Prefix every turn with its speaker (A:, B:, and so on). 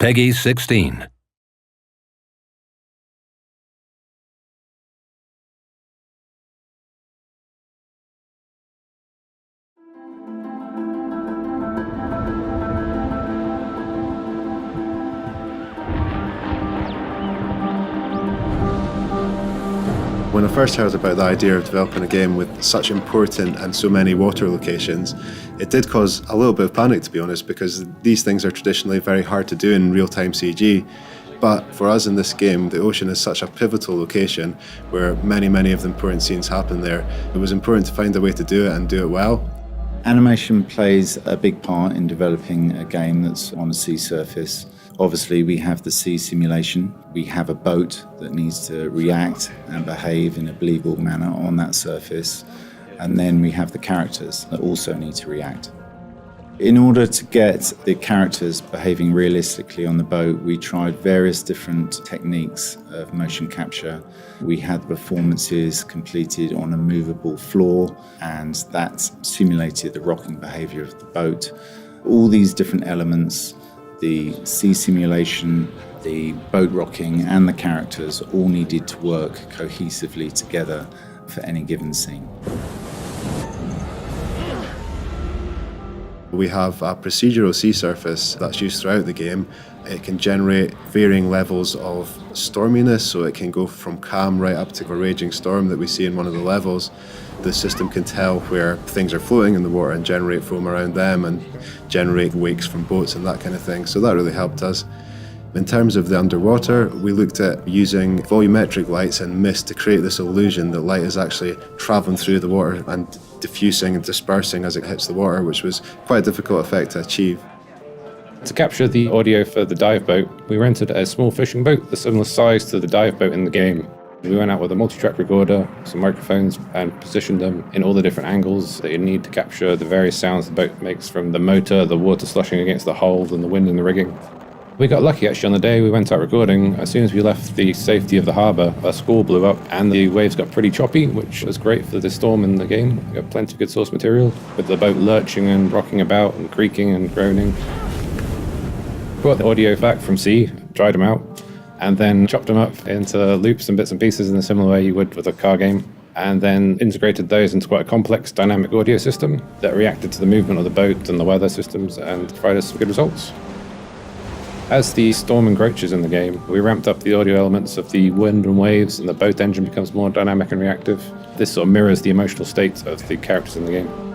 A: Peggy 16.
B: When I first heard about the idea of developing a game with such important and so many water locations, it did cause a little bit of panic, to be honest, because these things are traditionally very hard to do in real-time CG. But for us in this game, the ocean is such a pivotal location where many of the important scenes happen there. It was important to find a way to do it and do it well.
C: Animation plays a big part in developing a game that's on a sea surface. Obviously, we have the sea simulation. We have a boat that needs to react and behave in a believable manner on that surface. And then we have the characters that also need to react. In order to get the characters behaving realistically on the boat, we tried various different techniques of motion capture. We had performances completed on a movable floor, and that simulated the rocking behavior of the boat. All these different elements, the sea simulation, the boat rocking, and the characters all needed to work cohesively together for any given scene.
B: We have a procedural sea surface that's used throughout the game. It can generate varying levels of storminess, so it can go from calm right up to a raging storm that we see in one of the levels. The system can tell where things are floating in the water and generate foam around them and generate wakes from boats and that kind of thing, so that really helped us. In terms of the underwater, we looked at using volumetric lights and mist to create this illusion that light is actually travelling through the water and diffusing and dispersing as it hits the water, which was quite a difficult effect to achieve.
D: To capture the audio for the dive boat, we rented a small fishing boat, a similar size to the dive boat in the game. We went out with a multi-track recorder, some microphones, and positioned them in all the different angles that you need to capture the various sounds the boat makes, from the motor, the water sloshing against the hull, and the wind in the rigging. We got lucky actually on the day we went out recording. As soon as we left the safety of the harbour, a squall blew up and the waves got pretty choppy, which was great for the storm in the game. We got plenty of good source material, with the boat lurching and rocking about and creaking and groaning. Brought the audio back from sea, dried them out, and then chopped them up into loops and bits and pieces in a similar way you would with a car game, and then integrated those into quite a complex dynamic audio system that reacted to the movement of the boat and the weather systems and provided us some good results. As the storm encroaches in the game, we ramped up the audio elements of the wind and waves, and the boat engine becomes more dynamic and reactive. This sort of mirrors the emotional state of the characters in the game.